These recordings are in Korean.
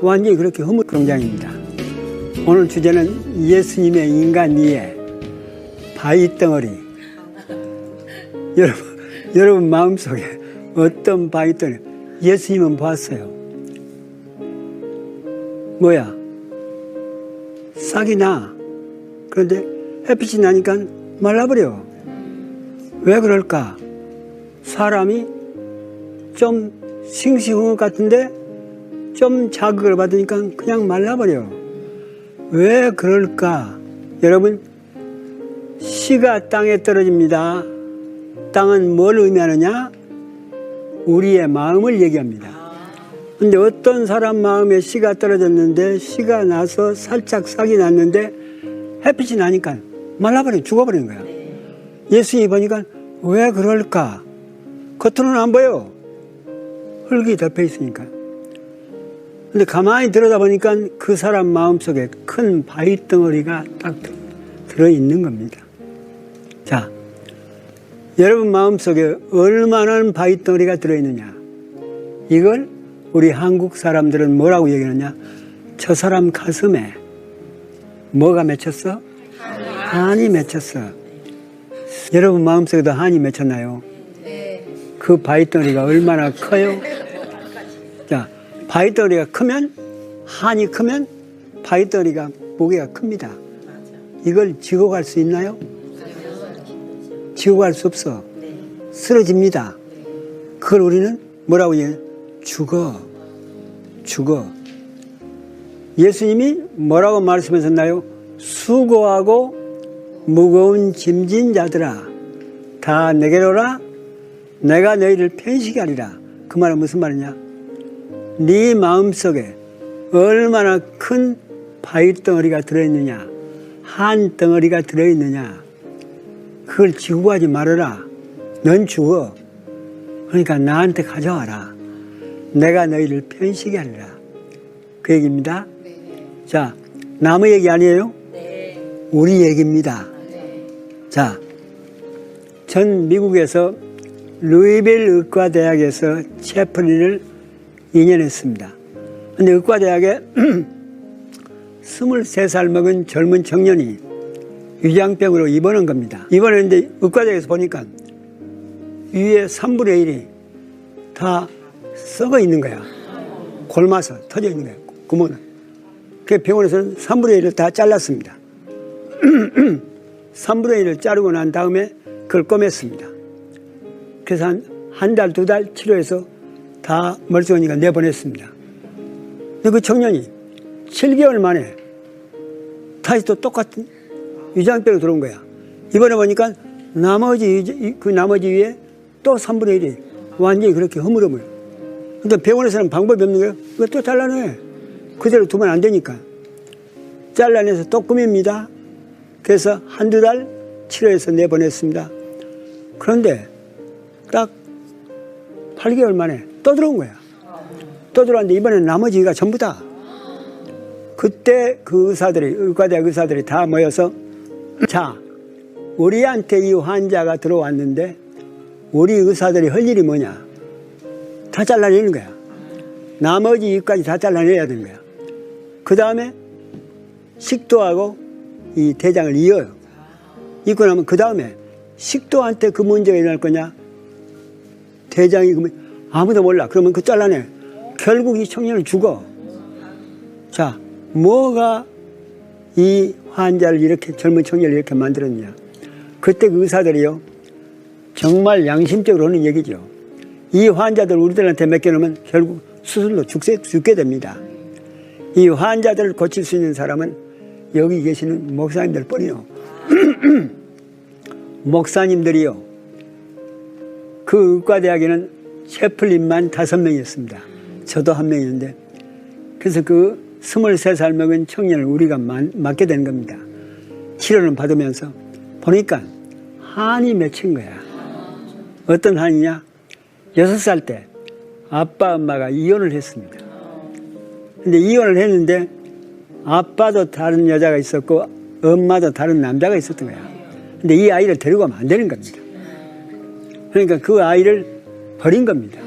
완전히 그렇게 허물공장입니다. 오늘 주제는 예수님의 인간 이해, 바위 덩어리. 여러분 마음속에 어떤 바위 덩어리? 예수님은 보았어요. 뭐야? 싹이 나. 그런데 햇빛이 나니까 말라버려. 왜 그럴까? 사람이 좀 싱싱한 것 같은데 좀 자극을 받으니까 그냥 말라버려. 왜 그럴까? 여러분, 씨가 땅에 떨어집니다. 땅은 뭘 의미하느냐? 우리의 마음을 얘기합니다. 근데 어떤 사람 마음에 씨가 떨어졌는데 씨가 나서 살짝 싹이 났는데 햇빛이 나니까 말라버리고 죽어버리는 거야. 예수님이 보니까 왜 그럴까? 겉으로는 안 보여. 흙이 덮여 있으니까. 근데 가만히 들여다보니까 그 사람 마음속에 큰 바위 덩어리가 딱 들어있는 겁니다. 자, 여러분 마음속에 얼마나 바위 덩어리가 들어있느냐? 이걸 우리 한국 사람들은 뭐라고 얘기하느냐? 저 사람 가슴에 뭐가 맺혔어? 한이 맺혔어. 여러분 마음속에도 한이 맺혔나요? 그 바위 덩어리가 얼마나 커요? 자, 바위 덩어리가 크면, 한이 크면 바위 덩어리가 무게가 큽니다. 이걸 지고 갈 수 있나요? 지고 갈 수 없어. 쓰러집니다. 그걸 우리는 뭐라고 얘기해요? 죽어. 예수님이 뭐라고 말씀하셨나요? 수고하고 무거운 짐진 자들아, 다 내게로 오라. 내가 너희를 편식히 하리라. 그 말은 무슨 말이냐? 네 마음속에 얼마나 큰 바위 덩어리가 들어있느냐, 한 덩어리가 들어있느냐, 그걸 지고 가지 말아라. 넌 죽어. 그러니까 나한테 가져와라. 내가 너희를 편식히 하리라. 그 얘기입니다. 자, 남의 얘기 아니에요? 우리 얘기입니다. 자, 전 미국에서 루이빌 의과대학에서 채플린을 2년 했습니다. 근데 의과대학에 23살 먹은 젊은 청년이 위장병으로 입원한 겁니다. 입원했는데 의과대학에서 보니까 위에 3분의 1이 다 썩어 있는 거야. 골마서 터져 있는 거야. 구멍은. 그 병원에서는 3분의 1을 다 잘랐습니다. 3분의 1을 자르고 난 다음에 그걸 꼬맸습니다. 그래서 한 달, 2달 치료해서 다 멀쩡하니까 내보냈습니다. 근데 그 청년이 7개월 만에 다시 또 똑같은 위장병으로 들어온 거야. 이번에 보니까 나머지 위에 또 3분의 1이 완전히 그렇게 허물허물. 근데 병원에서는 방법이 없는 거예요. 이거 또 잘라내. 그대로 두면 안 되니까. 잘라내서 또 꾸밉니다. 그래서 한두 달 치료해서 내보냈습니다. 그런데 딱 8개월 만에 또 들어온 거야. 또 들어왔는데 이번에는 나머지가 전부 다. 그때 그 의사들이, 의과대학 의사들이 다 모여서 자, 우리한테 이 환자가 들어왔는데 우리 의사들이 할 일이 뭐냐? 다 잘라내는 거야. 나머지 이까지 다 잘라내야 되는 거야. 그 다음에 식도하고 이 대장을 이어요. 이고 나면 그 다음에 식도한테 그 문제가 일어날 거냐? 대장이 그러면 아무도 몰라. 그러면 그 잘라내. 결국 이 청년은 죽어. 자, 뭐가 이 환자를 이렇게, 젊은 청년을 이렇게 만들었냐? 그때 그 의사들이요, 정말 양심적으로 하는 얘기죠. 이 환자들 우리들한테 맡겨놓으면 결국 수술로 죽게 됩니다. 이 환자들을 고칠 수 있는 사람은 여기 계시는 목사님들 뿐이요. 목사님들이요. 그 의과대학에는 채플린만 5명이었습니다. 저도 1명이었는데. 그래서 그 23살 먹은 청년을 우리가 맡게 된 겁니다. 치료를 받으면서 보니까 한이 맺힌 거야. 어떤 한이냐? 6살 때 아빠 엄마가 이혼을 했습니다. 근데 이혼을 했는데 아빠도 다른 여자가 있었고 엄마도 다른 남자가 있었던 거야. 근데 이 아이를 데리고 가면 안 되는 겁니다. 그러니까 그 아이를 버린 겁니다.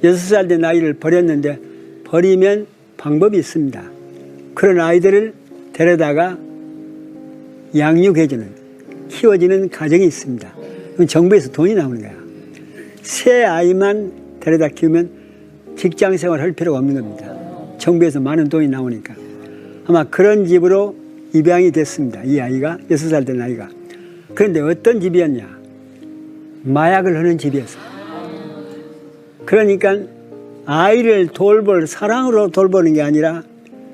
6살 된 아이를 버렸는데 버리면 방법이 있습니다. 그런 아이들을 데려다가 양육해주는, 키워지는 가정이 있습니다. 그럼 정부에서 돈이 나오는 거야. 새 아이만 데려다 키우면 직장생활 할 필요가 없는 겁니다. 정부에서 많은 돈이 나오니까. 아마 그런 집으로 입양이 됐습니다. 이 아이가, 6살 된 아이가. 그런데 어떤 집이었냐? 마약을 하는 집이었어요. 그러니까 아이를 사랑으로 돌보는 게 아니라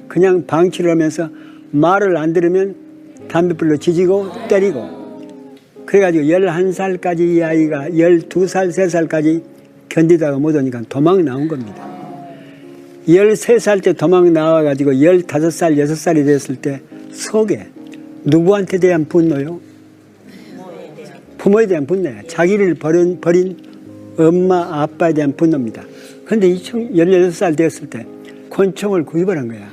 그냥 방치를 하면서 말을 안 들으면 담배불로 지지고 때리고, 그래가지고 11살까지 이 아이가 12살, 3살까지 견디다가 못 오니까 도망 나온 겁니다. 13살 때 도망 나와가지고 15살, 6살이 됐을 때 속에 누구한테 대한 분노요? 부모에 대한 분노예요. 자기를 버린 엄마, 아빠에 대한 분노입니다. 그런데 16살 되었을 때 권총을 구입을 한 거야.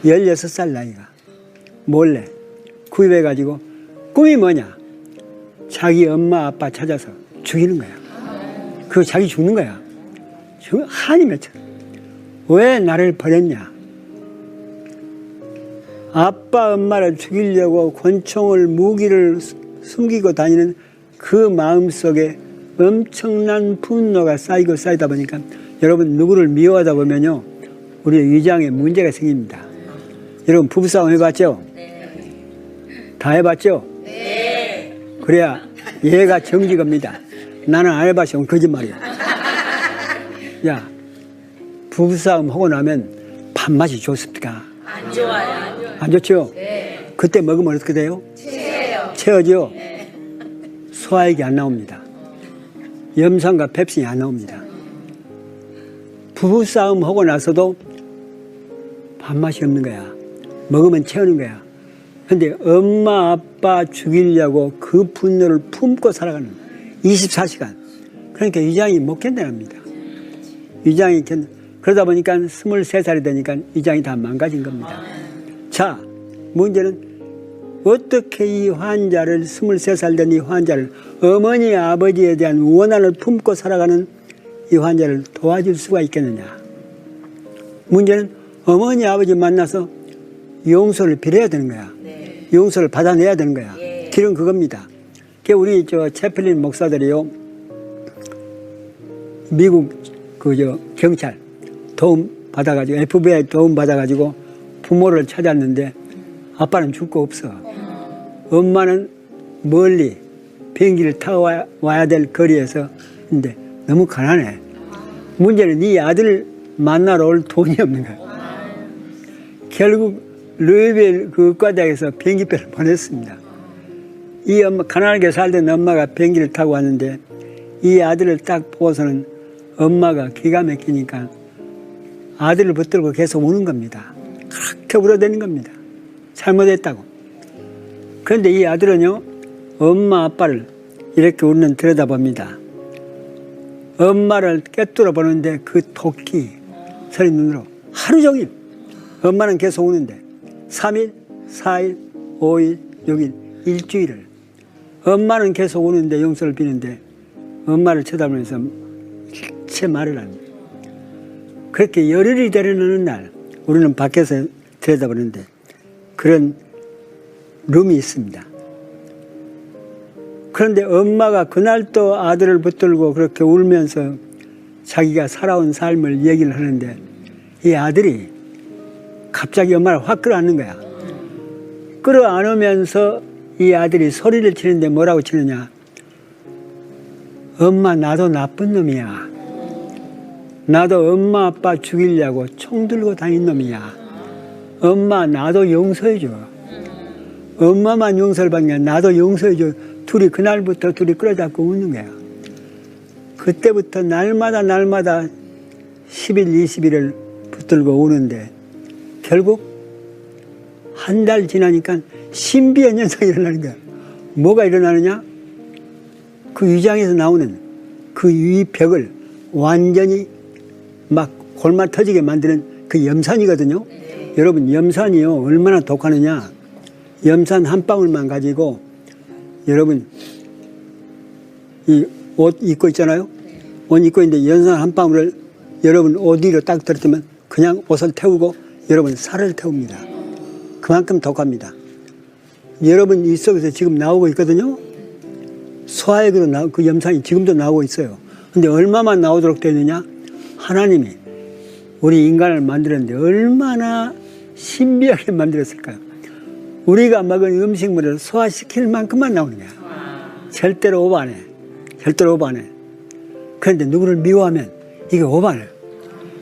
16살 나이가. 몰래 구입해가지고 꿈이 뭐냐? 자기 엄마, 아빠 찾아서 죽이는 거야. 그거 자기 죽는 거야. 한이 맺혀. 왜 나를 버렸냐? 아빠, 엄마를 죽이려고 권총을, 무기를 숨기고 다니는 그 마음속에 엄청난 분노가 쌓이고 쌓이다 보니까 여러분 누구를 미워하다 보면요 우리 위장에 문제가 생깁니다. 여러분 부부싸움 해봤죠? 다 해봤죠? 그래야 얘가 정직합니다. 나는 안 해봤으면 거짓말이야. 야, 부부싸움 하고 나면 밥맛이 좋습니까? 안 좋아요. 안 좋죠? 네. 그때 먹으면 어떻게 돼요? 체어죠? 소화액이 안 나옵니다. 염산과 펩신이 안 나옵니다. 부부싸움 하고 나서도 밥맛이 없는 거야. 먹으면 채우는 거야. 근데 엄마, 아빠 죽이려고 그 분노를 품고 살아가는 24시간. 그러니까 위장이 못 견뎌냅니다. 그러다 보니까 23살이 되니까 위장이 다 망가진 겁니다. 자, 문제는 어떻게 이 환자를, 23살 된 이 환자를, 어머니, 아버지에 대한 원한을 품고 살아가는 이 환자를 도와줄 수가 있겠느냐. 문제는 어머니, 아버지 만나서 용서를 빌어야 되는 거야. 네. 용서를 받아내야 되는 거야. 예. 길은 그겁니다. 우리 채플린 목사들이요, 미국 경찰 도움 받아가지고, FBI 도움 받아가지고 부모를 찾았는데 아빠는 죽고 없어. 엄마는 멀리 비행기를 타고 와야 될 거리에서, 근데 너무 가난해. 문제는 이 아들을 만나러 올 돈이 없는 거야. 결국 루이빌 의과대학에서 비행기표를 보냈습니다. 이 엄마, 가난하게 살던 엄마가 비행기를 타고 왔는데 이 아들을 딱 보고서는 엄마가 기가 막히니까 아들을 붙들고 계속 우는 겁니다. 그렇게 울어대는 겁니다. 잘못했다고. 그런데 이 아들은요, 엄마, 아빠를 이렇게 웃는 들여다봅니다. 엄마를 꿰뚫어 보는데 그 토끼 서리 눈으로 하루 종일 엄마는 계속 우는데 3일, 4일, 5일, 6일, 일주일을 엄마는 계속 우는데 용서를 비는데 엄마를 쳐다보면서 일체 말을 합니다. 그렇게 열흘이 되려는 날 우리는 밖에서 들여다보는데 그런 룸이 있습니다. 그런데 엄마가 그날 또 아들을 붙들고 그렇게 울면서 자기가 살아온 삶을 얘기를 하는데 이 아들이 갑자기 엄마를 확 끌어안는 거야. 끌어안으면서 이 아들이 소리를 치는데 뭐라고 치느냐. 엄마, 나도 나쁜 놈이야. 나도 엄마, 아빠 죽이려고 총 들고 다닌 놈이야. 엄마, 나도 용서해줘. 엄마만 용서를 받냐, 나도 용서해줘. 둘이 그날부터 둘이 끌어잡고 웃는 거야. 그때부터 날마다 10일, 20일을 붙들고 우는데 결국 한 달 지나니까 신비한 현상이 일어나는 거야. 뭐가 일어나느냐? 그 위장에서 나오는 그 위벽을 완전히 막 골마 터지게 만드는 그 염산이거든요. 여러분, 염산이요 얼마나 독하느냐. 염산 한 방울만 가지고 여러분 이 옷 입고 있잖아요. 옷 입고 있는데 염산 한 방울을 여러분 옷 위로 딱 떨어뜨리면 그냥 옷을 태우고 여러분 살을 태웁니다. 그만큼 독합니다. 여러분 이 속에서 지금 나오고 있거든요. 소화액으로 그 염산이 지금도 나오고 있어요. 근데 얼마만 나오도록 되느냐? 하나님이 우리 인간을 만들었는데 얼마나 신비하게 만들었을까요? 우리가 먹은 음식물을 소화시킬 만큼만 나오는 거야. 절대로 오버 안 해. 절대로 오버 안 해. 그런데 누구를 미워하면 이게 오버를.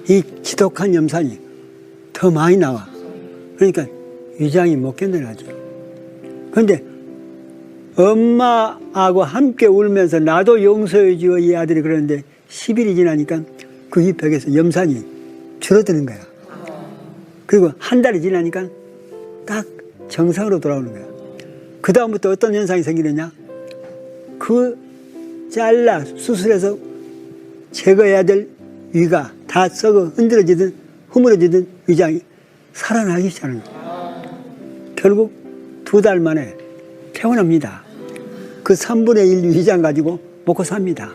이 지독한 염산이 더 많이 나와. 그러니까 위장이 못 견뎌나죠. 그런데 엄마하고 함께 울면서 나도 용서해 줘 이 아들이 그러는데 10일이 지나니까 그 벽에서 염산이 줄어드는 거야. 그리고 한 달이 지나니까 딱 정상으로 돌아오는 거야. 그 다음부터 어떤 현상이 생기느냐? 그 잘라 수술해서 제거해야 될 위가 다 썩어 흔들어지든 흐물어지든 위장이 살아나기 시작하는 거야. 결국 2달 만에 퇴원합니다. 그 3분의 1 위장 가지고 먹고 삽니다.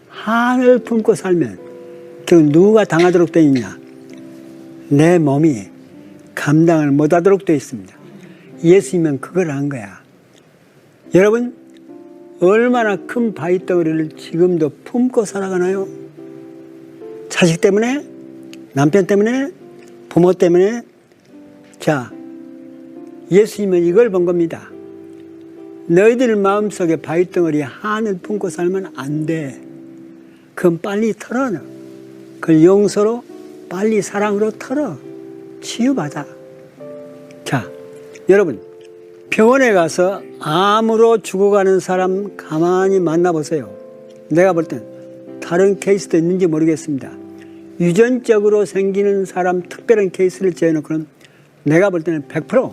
한을 품고 살면 결국 누가 당하도록 되어 있냐? 내 몸이 감당을 못하도록 되어 있습니다. 예수님은 그걸 한 거야. 여러분 얼마나 큰 바위덩어리를 지금도 품고 살아가나요? 자식 때문에? 남편 때문에? 부모 때문에? 자, 예수님은 이걸 본 겁니다. 너희들 마음속에 바위덩어리 한을 품고 살면 안 돼. 그건 빨리 털어. 그걸 용서로 빨리 사랑으로 털어. 치유받아. 자, 여러분 병원에 가서 암으로 죽어가는 사람 가만히 만나보세요. 내가 볼 땐 다른 케이스도 있는지 모르겠습니다. 유전적으로 생기는 사람 특별한 케이스를 제어놓고는 내가 볼 때는 100%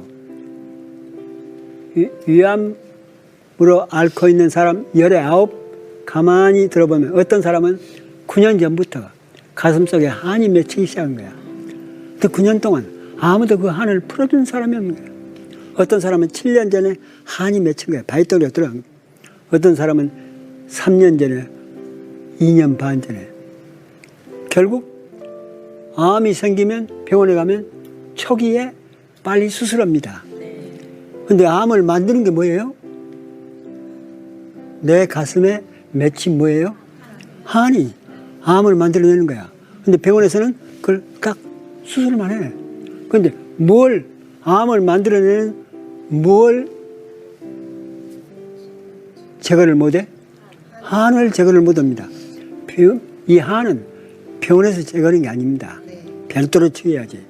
위암으로 앓고 있는 사람 19 가만히 들어보면 어떤 사람은 9년 전부터 가슴속에 한이 맺히기 시작한 거야. 그 9년 동안 아무도 그 한을 풀어준 사람이 없는 거야. 어떤 사람은 7년 전에 한이 맺힌 거야. 바위덩어리가 들어간 거야. 어떤 사람은 3년 전에 2년 반 전에. 결국 암이 생기면 병원에 가면 초기에 빨리 수술합니다. 근데 암을 만드는 게 뭐예요? 내 가슴에 맺힌 뭐예요? 한이. 암을 만들어내는 거야. 근데 병원에서는 그걸 딱 수술만 해. 근데 뭘, 암을 만들어내는 뭘 제거를 못해? 한을 제거를 못합니다. 이 한은 병원에서 제거하는 게 아닙니다. 별도로 치료해야지.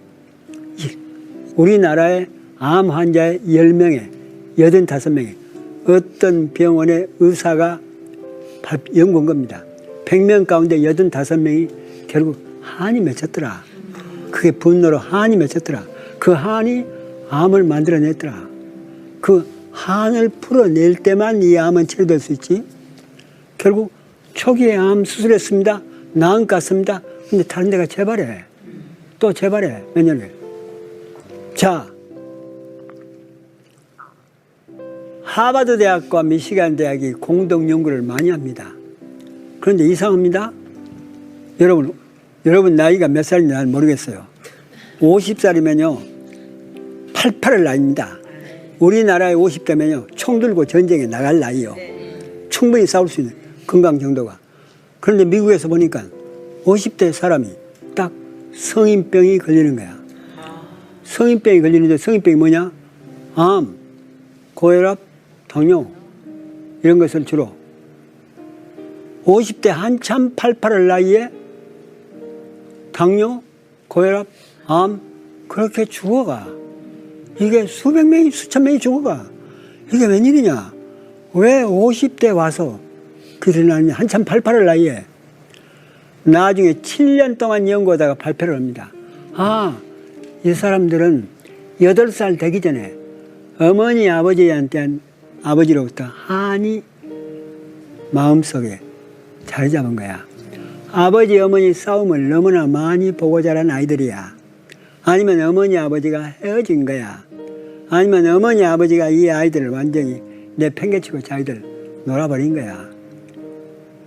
우리나라의 암 환자의 10명에 85명이 어떤 병원의 의사가 연구한 겁니다. 100명 가운데 85명이 결국 한이 맺혔더라. 그게 분노로 한이 맺혔더라. 그 한이 암을 만들어냈더라. 그 한을 풀어낼 때만 이 암은 치료될 수 있지. 결국 초기에 암 수술했습니다. 나은 것 같습니다. 근데 다른 데가 재발해. 또 재발해. 몇 년에. 자, 하버드 대학과 미시간 대학이 공동 연구를 많이 합니다. 그런데 이상합니다. 여러분 나이가 몇 살인지 난 모르겠어요. 50살이면요 88을 나이입니다. 우리나라의 50대면요 총 들고 전쟁에 나갈 나이요. 충분히 싸울 수 있는 건강 정도가. 그런데 미국에서 보니까 50대 사람이 딱 성인병이 걸리는 거야. 성인병이 걸리는데 성인병이 뭐냐? 암, 고혈압, 당뇨 이런 것을 주로 50대 한참 88을 나이에 당뇨, 고혈압, 암 그렇게 죽어가. 이게 수백 명이 수천 명이 죽어가. 이게 웬일이냐? 왜 50대 와서 그러냐? 한참 88을 나이에 나중에 7년 동안 연구하다가 발표를 합니다. 아, 이 사람들은 8살 되기 전에 어머니 아버지로부터 한이 마음속에 자리 잡은 거야. 아버지 어머니 싸움을 너무나 많이 보고 자란 아이들이야. 아니면 어머니 아버지가 헤어진 거야. 아니면 어머니 아버지가 이 아이들을 완전히 내팽개치고 자기들 놀아버린 거야.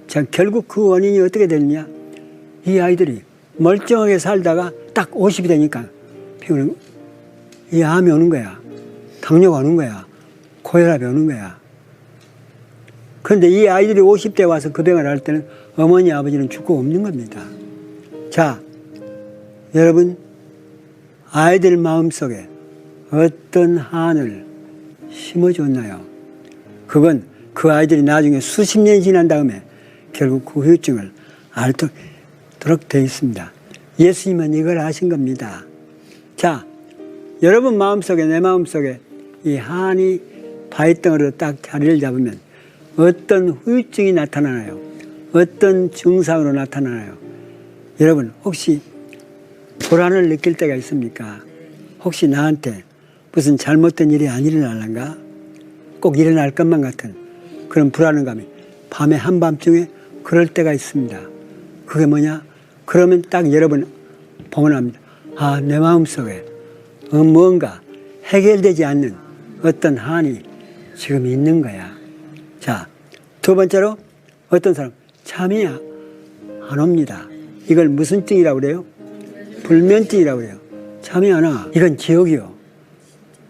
자, 결국 그 원인이 어떻게 되느냐? 이 아이들이 멀쩡하게 살다가 딱 50이 되니까 피곤한 이 암이 오는 거야. 당뇨가 오는 거야. 고혈압이 오는 거야. 그런데 이 아이들이 50대 와서 그 병을 할 때는 어머니 아버지는 죽고 없는 겁니다. 자, 여러분 아이들 마음속에 어떤 한을 심어줬나요? 그건 그 아이들이 나중에 수십 년이 지난 다음에 결국 그 후유증을 앓도록 되어 있습니다. 예수님은 이걸 아신 겁니다. 자, 여러분 마음속에 내 마음속에 이 한이 바위덩어리로 딱 자리를 잡으면 어떤 후유증이 나타나나요? 어떤 증상으로 나타나나요? 여러분 혹시 불안을 느낄 때가 있습니까? 혹시 나한테 무슨 잘못된 일이 안 일어날란가? 꼭 일어날 것만 같은 그런 불안감이 밤에 한밤중에 그럴 때가 있습니다. 그게 뭐냐? 그러면 딱 여러분 보면 합니다. 아, 내 마음속에 뭔가 해결되지 않는 어떤 한이 지금 있는 거야. 자, 두 번째로 어떤 사람 잠이 안 옵니다. 이걸 무슨 증이라고 그래요? 불면증이라고 그래요. 잠이 안 와. 이건 지옥이요.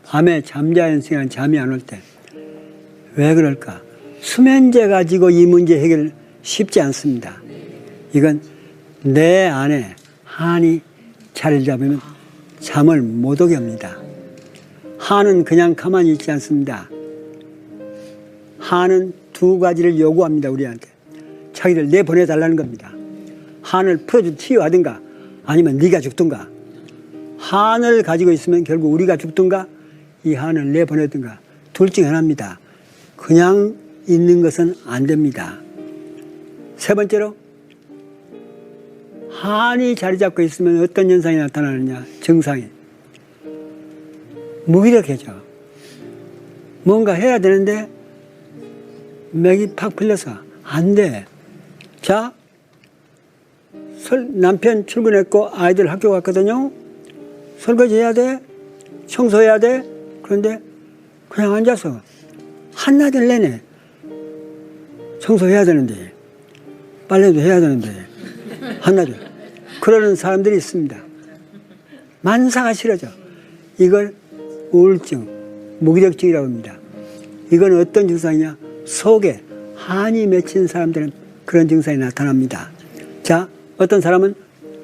밤에 잠자는 시간 잠이 안 올 때. 왜 그럴까? 수면제 가지고 이 문제 해결 쉽지 않습니다. 이건 내 안에 한이 자리를 잡으면 잠을 못 오게 합니다. 한은 그냥 가만히 있지 않습니다. 한은 두 가지를 요구합니다. 우리한테. 자기를 내보내달라는 겁니다. 한을 풀어주 치유하든가 아니면 네가 죽든가. 한을 가지고 있으면 결국 우리가 죽든가 이 한을 내보내든가 둘 중에 하나입니다. 그냥 있는 것은 안 됩니다. 세 번째로 한이 자리 잡고 있으면 어떤 현상이 나타나느냐? 증상이 무기력해져. 뭔가 해야 되는데 맥이 팍 풀려서 안 돼. 자, 남편 출근했고 아이들 학교 갔거든요. 설거지 해야 돼. 청소해야 돼. 그런데 그냥 앉아서 한나절 내내 청소해야 되는데 빨래도 해야 되는데 한나절 그러는 사람들이 있습니다. 만사가 싫어져. 이걸 우울증, 무기력증이라고 합니다. 이건 어떤 증상이냐? 속에 한이 맺힌 사람들은 그런 증상이 나타납니다. 자, 어떤 사람은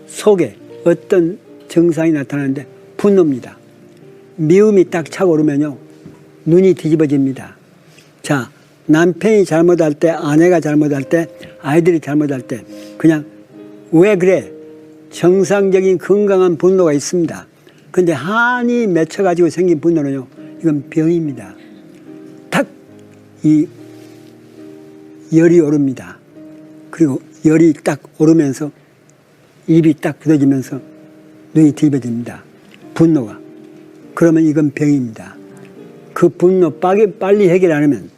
속에 어떤 증상이 나타나는데 분노입니다. 미움이 딱 차고 오르면요 눈이 뒤집어집니다. 자, 남편이 잘못할 때, 아내가 잘못할 때, 아이들이 잘못할 때 그냥 왜 그래? 정상적인 건강한 분노가 있습니다. 그런데 한이 맺혀가지고 생긴 분노는요 이건 병입니다. 탁 이 열이 오릅니다. 그리고 열이 딱 오르면서 입이 딱 굳어지면서 눈이 뒤집어집니다. 분노가. 그러면 이건 병입니다. 그 분노 빨리 해결 안 하면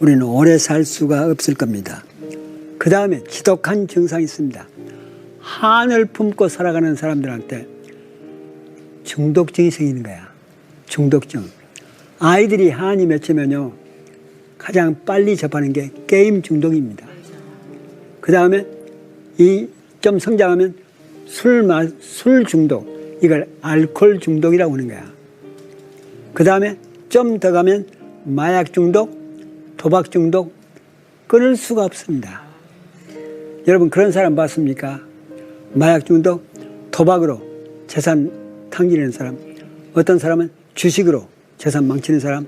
우리는 오래 살 수가 없을 겁니다. 그 다음에 지독한 증상이 있습니다. 한을 품고 살아가는 사람들한테 중독증이 생기는 거야. 중독증. 아이들이 한이 맺히면요 가장 빨리 접하는 게 게임 중독입니다. 그 다음에 이 좀 성장하면 술 중독, 이걸 알코올 중독이라고 하는 거야. 그 다음에 좀 더 가면 마약 중독, 도박 중독, 끊을 수가 없습니다. 여러분 그런 사람 봤습니까? 마약 중독, 도박으로 재산 탕진하는 사람, 어떤 사람은 주식으로 재산 망치는 사람.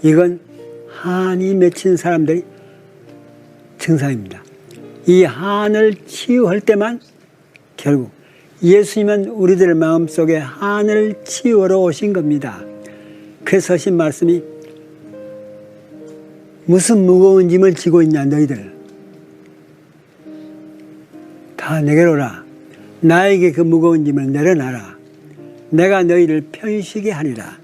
이건 한이 맺힌 사람들이 증상입니다. 이 한을 치유할 때만 결국 예수님은 우리들 마음속에 한을 치유하러 오신 겁니다. 그래서 하신 말씀이 무슨 무거운 짐을 지고 있냐 너희들 다 내게로 오라. 나에게 그 무거운 짐을 내려놔라. 내가 너희를 편식게 하리라.